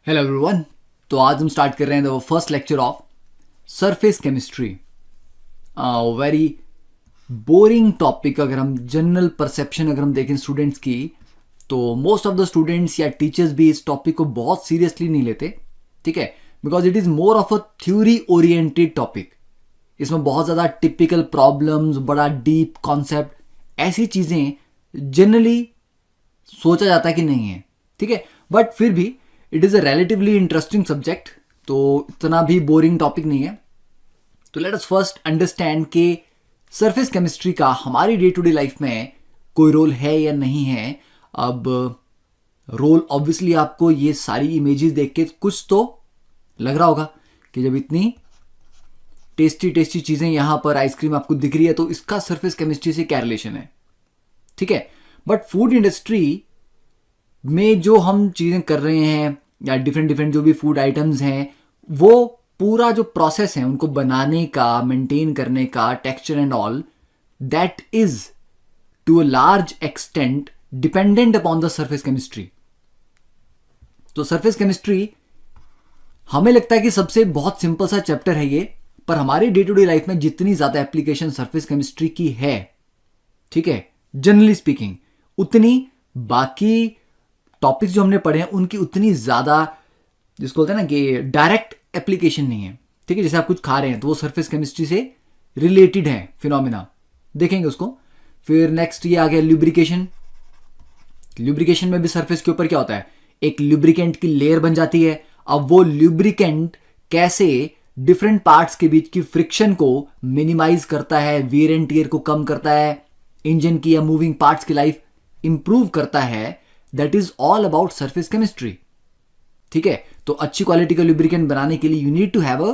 Hello everyone. तो आज हम स्टार्ट कर रहे हैं the first lecture of surface chemistry. Very boring topic. अगर हम जनरल परसेप्शन अगर हम देखें स्टूडेंट्स की, तो मोस्ट ऑफ द स्टूडेंट्स या टीचर्स भी इस टॉपिक को बहुत सीरियसली नहीं लेते, ठीक है, because it is more of a theory oriented topic. इसमें बहुत ज़्यादा टिपिकल प्रॉब्लम्स, बड़ा डीप कॉन्सेप्ट, ऐसी चीज़ें जनरली सोचा जाता है कि नहीं है, ठीक है, बट फिर भी it is a relatively interesting subject, तो इतना भी बोरिंग टॉपिक नहीं है। तो लेट अस फर्स्ट अंडरस्टैंड कि सरफेस केमिस्ट्री का हमारी डे टू डे लाइफ में कोई रोल है या नहीं है। अब रोल ऑब्वियसली आपको ये सारी इमेजेस देख के कुछ तो लग रहा होगा कि जब इतनी टेस्टी टेस्टी चीज़ें यहाँ पर आइसक्रीम आपको दिख रही है तो इसका सरफेस केमिस्ट्री से क्या रिलेशन है, ठीक है। बट फूड इंडस्ट्री में जो हम चीज़ें कर रहे हैं या डिफरेंट डिफरेंट जो भी फूड आइटम्स हैं, वो पूरा जो प्रोसेस है उनको बनाने का, मेंटेन करने का, texture and all, that is to a large extent dependent upon the surface chemistry. तो सरफेस केमिस्ट्री हमें लगता है कि सबसे बहुत सिंपल सा चैप्टर है ये, पर हमारे डे टू डे लाइफ में जितनी ज्यादा एप्लीकेशन सरफेस केमिस्ट्री की है, ठीक है, जनरली स्पीकिंग, उतनी बाकी टॉपिक्स जो हमने पढ़े हैं उनकी उतनी ज़्यादा, जिसको बोलते हैं ना कि डायरेक्ट एप्लीकेशन नहीं है, ठीक है। जैसे आप कुछ खा रहे हैं तो वो सरफेस केमिस्ट्री से रिलेटेड है, फिनोमिना देखेंगे उसको। फिर नेक्स्ट ये आ गया ल्यूब्रिकेशन। ल्यूब्रिकेशन में भी सरफेस के ऊपर क्या होता है, एक ल्यूब्रिकेंट की लेयर बन जाती है। अब वो ल्यूब्रिकेंट कैसे डिफरेंट पार्ट्स के बीच की फ्रिक्शन को मिनिमाइज करता है, वियर एंड टियर को कम करता है, इंजन की या मूविंग पार्ट्स की लाइफ इंप्रूव करता है, that is all about surface chemistry, ठीक है। तो अच्छी क्वालिटी का लुब्रिकेंट बनाने के लिए you need to have a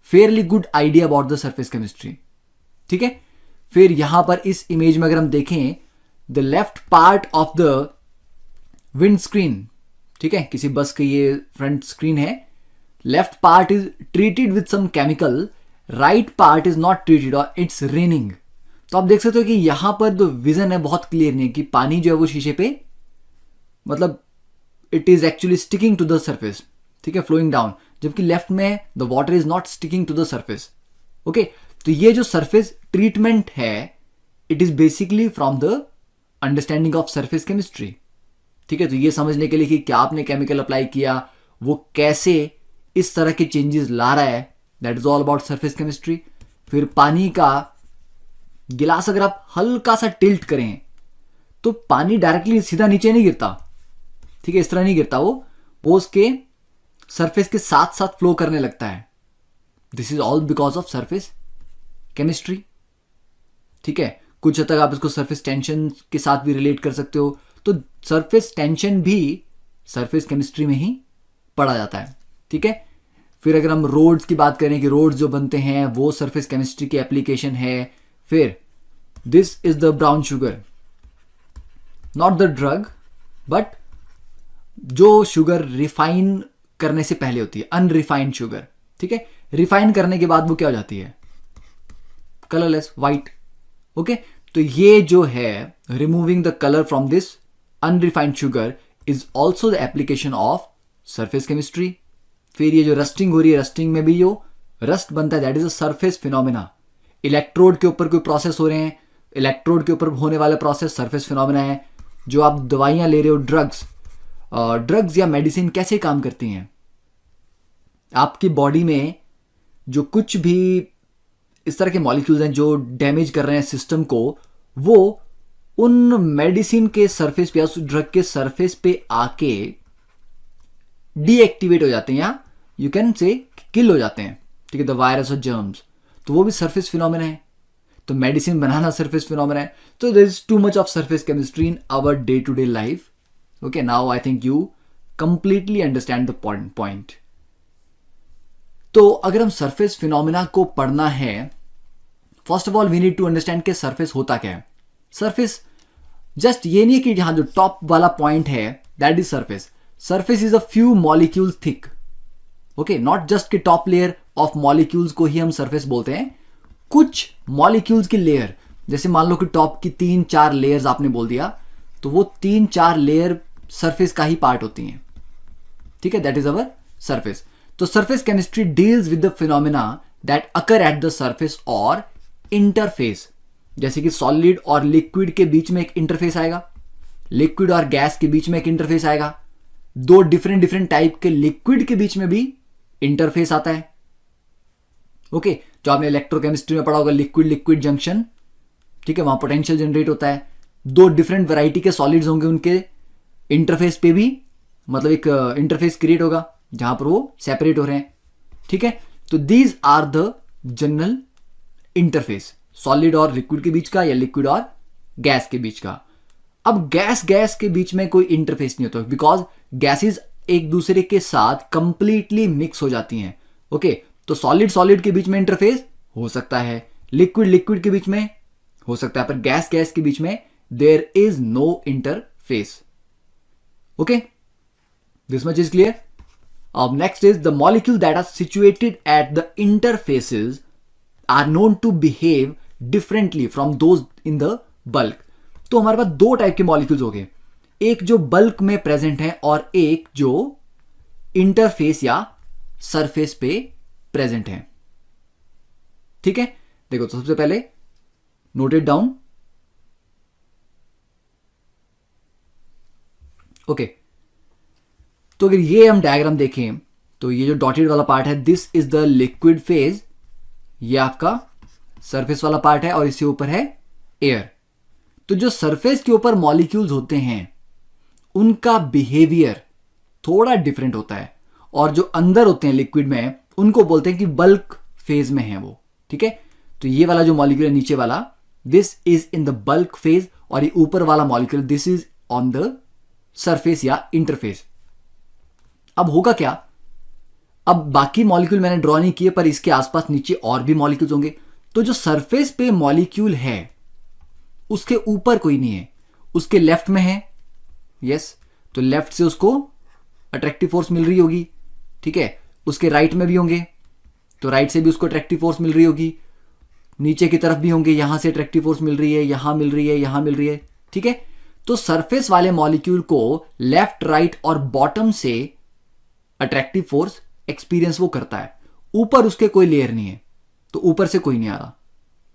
fairly good idea about the surface chemistry, ठीक है। फिर यहां पर इस इमेज में अगर हम देखें, the left part of the windscreen, ठीक है, किसी बस की ये फ्रंट स्क्रीन है, left part is treated with some chemical, right part is not treated और इट्स रेनिंग। तो आप देख सकते हो कि यहां पर जो विजन है बहुत क्लियर नहीं है कि पानी जो है वो शीशे पे, मतलब it is actually sticking to the surface, ठीक है, फ्लोइंग डाउन, जबकि लेफ्ट में the water is not sticking to the surface, okay. तो ये जो सरफेस ट्रीटमेंट है, it is basically from the understanding of surface chemistry, ठीक है। तो ये समझने के लिए कि क्या आपने केमिकल अप्लाई किया, वो कैसे इस तरह के चेंजेस ला रहा है, that is all about surface chemistry. फिर पानी का गिलास अगर आप हल्का सा टिल्ट करें तो पानी डायरेक्टली सीधा नीचे नहीं गिरता, ठीक है, इस तरह नहीं गिरता, वो उसके सरफेस के साथ साथ फ्लो करने लगता है। This is all because of surface chemistry, ठीक है। कुछ हद तक आप इसको सरफेस टेंशन के साथ भी रिलेट कर सकते हो। तो सरफेस टेंशन भी सरफेस केमिस्ट्री में ही पढ़ा जाता है, ठीक है। फिर अगर हम रोड्स की बात करें कि रोड्स जो बनते हैं वो सरफेस केमिस्ट्री की एप्लीकेशन है। फिर this is the brown sugar, not the drug, but जो शुगर रिफाइन करने से पहले होती है, अनरिफाइंड शुगर, ठीक है। रिफाइन करने के बाद वो क्या हो जाती है, कलरलेस, वाइट, ओके। तो ये जो है removing the colour from this unrefined sugar is also the application of surface chemistry. फिर ये जो रस्टिंग हो रही है, रस्टिंग में भी जो रस्ट बनता है, that is a surface phenomena. Electrode के ऊपर कोई प्रोसेस हो रहे हैं, इलेक्ट्रोड के ऊपर होने वाला प्रोसेस सरफेस फिनोमिना है। जो आप दवाइयां ले रहे हो, ड्रग्स या मेडिसिन कैसे काम करती हैं, आपकी बॉडी में जो कुछ भी इस तरह के मॉलिक्यूल्स हैं जो डैमेज कर रहे हैं सिस्टम को, वो उन मेडिसिन के सरफेस पे या उस ड्रग के सरफेस पे आके डीएक्टिवेट हो जाते हैं या यू कैन से किल हो जाते हैं, ठीक है, द वायरस और जर्म्स। तो वो भी सरफेस फिनोमिना है। तो मेडिसिन बनाना सरफेस फिनोमिना है। तो there is too much of surface chemistry in our day to day life, okay. Now I think you completely understand the point. तो अगर हम सरफेस फिनोमिना को पढ़ना है, first of all we need to understand कि surface होता क्या है। सरफेस जस्ट ये नहीं है कि जहां जो टॉप वाला पॉइंट है that is surface. Surface is a few molecules thick, okay, not just कि टॉप लेयर ऑफ मॉलिक्यूल्स को ही हम सरफेस बोलते हैं, कुछ मॉलिक्यूल्स की लेयर, जैसे मान लो कि टॉप की 3-4 लेयर्स आपने बोल दिया, तो वो 3-4 लेयर सरफेस का ही पार्ट होती हैं, ठीक है, दैट इज अवर सरफेस. तो surface chemistry deals with the phenomena that occur at the surface और इंटरफेस. जैसे कि सॉलिड और लिक्विड के बीच में एक इंटरफेस आएगा, लिक्विड और गैस के बीच में एक इंटरफेस आएगा, दो डिफरेंट टाइप के लिक्विड के बीच में भी इंटरफेस आता है. ओके, जो आपने इलेक्ट्रोकेमिस्ट्री में पढ़ा होगा, लिक्विड लिक्विड जंक्शन, ठीक है, वहां पोटेंशियल जनरेट होता है. दो डिफरेंट वैरायटी के सॉलिड्स होंगे, उनके इंटरफेस पे भी मतलब एक इंटरफेस क्रिएट होगा जहां पर वो सेपरेट हो रहे हैं. ठीक है, तो these are the general interface, solid और लिक्विड के बीच का या लिक्विड और गैस के बीच का. अब गैस के बीच में कोई इंटरफेस नहीं होता, बिकॉज गैसेस एक दूसरे के साथ कंप्लीटली मिक्स हो जाती हैं. ओके, तो सॉलिड के बीच में इंटरफेस हो सकता है, लिक्विड के बीच में हो सकता है, पर गैस के बीच में there is no interface. Okay, this much is clear. अब next is the molecule that are situated at the interfaces are known to behave differently from those in the bulk. तो हमारे पास दो टाइप के molecules हो गए, एक जो bulk में प्रेजेंट है और एक जो इंटरफेस या सरफेस पे प्रेजेंट है. ठीक है, देखो, तो सबसे पहले नोट इट डाउन. ओके, तो अगर ये हम डायग्राम देखें तो ये जो डॉटेड वाला पार्ट है, this is the liquid phase, ये आपका सरफेस वाला पार्ट है, और इसके ऊपर है एयर. तो जो सरफेस के ऊपर मॉलिक्यूल्स होते हैं उनका बिहेवियर थोड़ा डिफरेंट होता है, और जो अंदर होते हैं लिक्विड में उनको बोलते हैं कि बल्क फेज में है वो. ठीक है, तो ये वाला जो मॉलिक्यूल है नीचे वाला, this is in the bulk phase, और ये ऊपर वाला molecule this is on the surface या इंटरफेस. अब होगा क्या, अब बाकी मॉलिक्यूल मैंने ड्रॉ नहीं किए, पर इसके आसपास नीचे और भी मॉलिक्यूल्स होंगे. तो जो सरफेस पे मॉलिक्यूल है उसके ऊपर कोई नहीं है, उसके लेफ्ट में है. यस, तो लेफ्ट से उसको अट्रैक्टिव फोर्स मिल रही होगी. ठीक है, उसके राइट में भी होंगे, तो राइट से भी उसको अट्रैक्टिव फोर्स मिल रही होगी. नीचे की तरफ भी होंगे, यहां से अट्रैक्टिव फोर्स मिल रही है, यहां मिल रही है, यहां मिल रही है. ठीक है, तो सरफेस वाले मॉलिक्यूल को लेफ्ट, राइट और बॉटम से अट्रैक्टिव फोर्स एक्सपीरियंस वो करता है. ऊपर उसके कोई लेयर नहीं है, तो ऊपर से कोई नहीं आ रहा.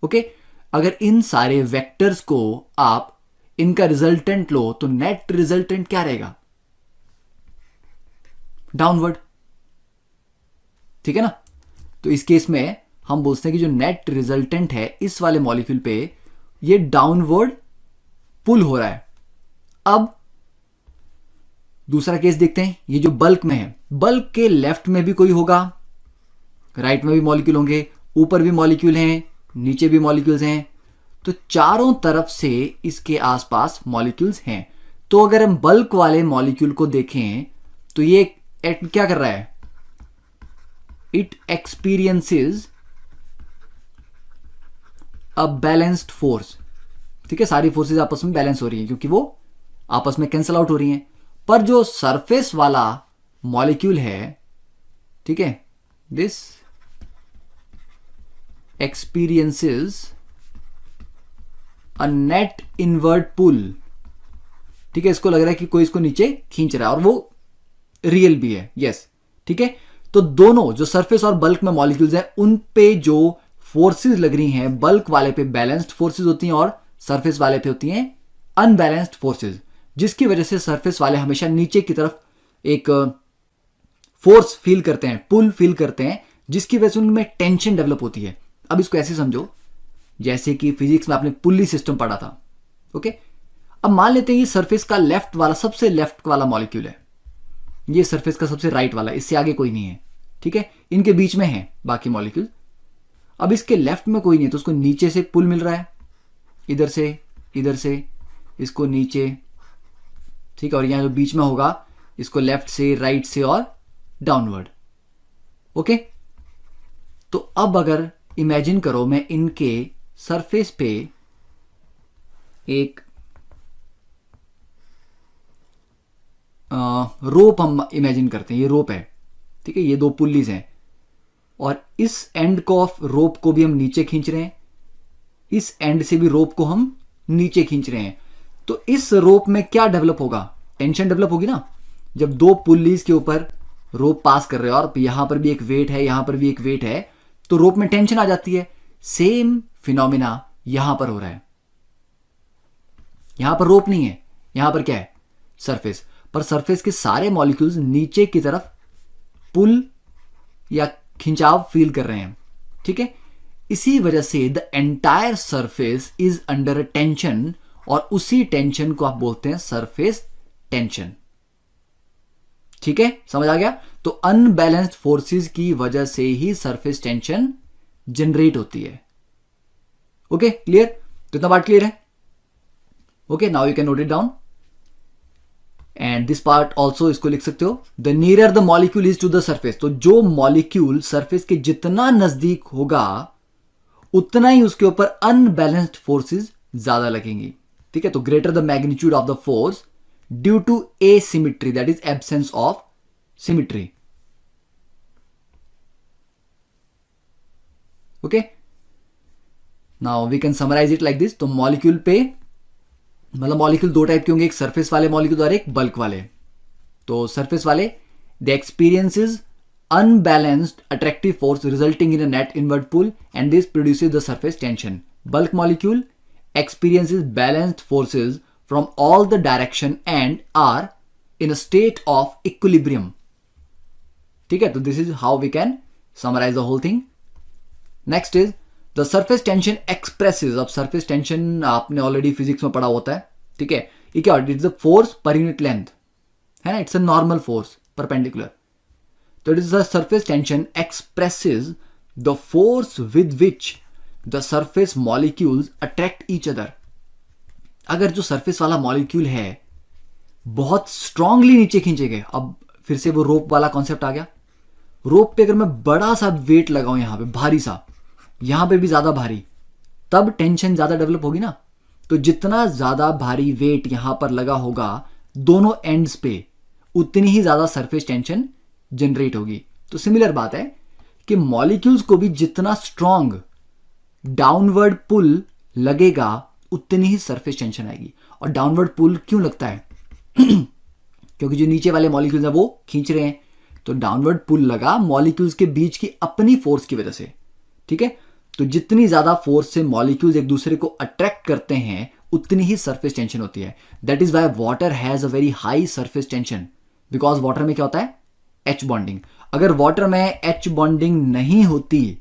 ओके, अगर इन सारे वेक्टर्स को आप इनका रिजल्टेंट लो तो नेट रिजल्टेंट क्या रहेगा, डाउनवर्ड. ठीक है ना, तो इस केस में हम बोलते हैं कि जो नेट रिजल्टेंट है इस वाले मॉलिक्यूल पे, ये डाउनवर्ड पुल हो रहा है. अब दूसरा केस देखते हैं, ये जो बल्क में है, बल्क के लेफ्ट में भी कोई होगा, राइट में भी मॉलिक्यूल होंगे, ऊपर भी मॉलिक्यूल हैं, नीचे भी मॉलिक्यूल्स हैं, तो चारों तरफ से इसके आसपास मॉलिक्यूल्स हैं. तो अगर हम बल्क वाले मॉलिक्यूल को देखें तो ये क्या कर रहा है, it experiences a balanced force. ठीक है, सारी फोर्सेस आपस में बैलेंस हो रही हैं क्योंकि वो आपस में कैंसल आउट हो रही हैं. पर जो सरफेस वाला मॉलिक्यूल है, ठीक है, this experiences a net inward pull. ठीक है, इसको लग रहा है कि कोई इसको नीचे खींच रहा है, और वो रियल भी है. यस, ठीक है, तो दोनों जो सरफेस और बल्क में मॉलिक्यूल्स हैं उन पे जो फोर्सेस लग रही हैं, बल्क वाले पे बैलेंस्ड फोर्सेस होती हैं और सरफेस वाले पे होती हैं अनबैलेंस्ड फोर्सेस, जिसकी वजह से सरफेस वाले हमेशा नीचे की तरफ एक फोर्स फील करते हैं, पुल फील करते हैं, जिसकी वजह से उनमें टेंशन डेवलप होती है. अब इसको ऐसे समझो जैसे कि फिजिक्स में आपने पुल्ली सिस्टम पढ़ा था. ओके, अब मान लेते हैं ये सरफेस का लेफ्ट वाला, सबसे लेफ्ट वाला मॉलिक्यूल है, ये सरफेस का सबसे राइट वाला, इससे आगे कोई नहीं है. ठीक है, इनके बीच में है बाकी मॉलिक्यूल. अब इसके लेफ्ट में कोई नहीं है, तो उसको नीचे से पुल मिल रहा है, इधर से इसको नीचे. ठीक है, और यहां जो बीच में होगा इसको लेफ्ट से, राइट से और डाउनवर्ड. ओके, तो अब अगर इमेजिन करो मैं इनके सरफेस पे एक रोप हम इमेजिन करते हैं, ये रोप है. ठीक है, ये दो पुल्लीज हैं, और इस एंड को ऑफ रोप को भी हम नीचे खींच रहे हैं, इस एंड से भी रोप को हम नीचे खींच रहे हैं. तो इस रोप में क्या डेवलप होगा, टेंशन डेवलप होगी ना. जब दो पुल्लीज के ऊपर रोप पास कर रहे हो और यहां पर भी एक वेट है, यहां पर भी एक वेट है, तो रोप में टेंशन आ जाती है। सेम फिनोमिना यहां पर हो रहा है। यहां पर रोप नहीं है, यहां पर क्या है, सरफेस। पर सरफेस के सारे मॉलिक्यूल्स नीचे की तरफ पुल या खिंचाव फील कर रहे हैं, ठीक है। इसी वजह से the entire surface is under a tension, और उसी टेंशन को आप बोलते हैं सरफेस टेंशन, ठीक है, समझ आ गया। तो अनबैलेंस्ड फोर्सेस की वजह से ही सरफेस टेंशन जनरेट होती है। Okay, clear? तो इतना बात क्लियर है? Okay, now you can note it down. And this part also इसको लिख सकते हो, the nearer the molecule is to the surface. तो जो मॉलिक्यूल सरफेस के जितना नजदीक होगा उतना ही उसके ऊपर अनबैलेंस्ड फोर्सेस ज्यादा लगेंगी, ठीक है। तो greater the magnitude of the force due to asymmetry, that is absence of symmetry. Okay, now we can summarise it like this. तो मॉलिक्यूल पे, मतलब मॉलिक्यूल दो टाइप के होंगे, एक सरफेस वाले मॉलिक्यूल और एक बल्क वाले। तो सरफेस वाले, the experiences unbalanced attractive force resulting in a net inward pull, and this produces the surface tension. Bulk molecule experiences balanced forces from all the direction and are in a state of equilibrium. ठीक है, तो this is how we can summarize the whole thing. Next is the surface tension expresses. अब surface tension आपने already physics में पढ़ा होता है, ठीक है। ये क्या, it's the force per unit length, है ना, it's a normal force perpendicular. So it is the surface tension expresses the force with which the surface molecules attract each other. अगर जो सरफेस वाला मॉलिक्यूल है बहुत स्ट्रांगली नीचे खींचे गए, अब फिर से वो रोप वाला कॉन्सेप्ट आ गया। रोप पे अगर मैं बड़ा सा वेट लगाऊं यहां पे, भारी सा, यहां पे भी ज्यादा भारी, तब टेंशन ज्यादा डेवलप होगी ना। तो जितना ज्यादा भारी वेट यहां पर लगा होगा दोनों एंड्स पे, उतनी ही ज्यादा सरफेस टेंशन जनरेट होगी। तो सिमिलर बात है कि मॉलिक्यूल्स को भी जितना स्ट्रॉन्ग डाउनवर्ड पुल लगेगा उतनी ही सरफेस टेंशन आएगी। और डाउनवर्ड पुल क्यों लगता है? क्योंकि जो नीचे वाले मॉलिक्यूल्स हैं वो खींच रहे हैं, तो डाउनवर्ड पुल लगा मॉलिक्यूल्स के बीच की अपनी फोर्स की वजह से, ठीक है। तो जितनी ज्यादा फोर्स से मॉलिक्यूल्स एक दूसरे को अट्रैक्ट करते हैं उतनी ही सरफेस टेंशन होती है। That is why water has a very high surface tension, because water में क्या होता है, एच बॉन्डिंग। अगर वाटर में एच बॉन्डिंग नहीं होती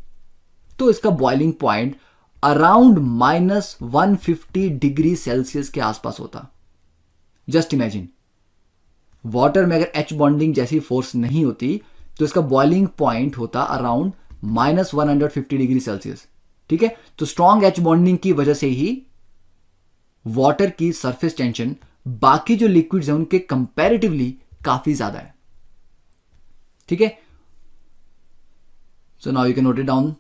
तो इसका boiling point around -150 degree Celsius के आसपास होता। जस्ट इमेजिन, वाटर में अगर एच बॉन्डिंग जैसी फोर्स नहीं होती तो इसका बॉइलिंग पॉइंट होता अराउंड -150 डिग्री सेल्सियस, ठीक है। तो स्ट्रॉन्ग एच बॉन्डिंग की वजह से ही वाटर की सरफेस टेंशन बाकी जो लिक्विड्स हैं उनके कंपैरेटिवली काफी ज्यादा है, ठीक है। So now you can note it down.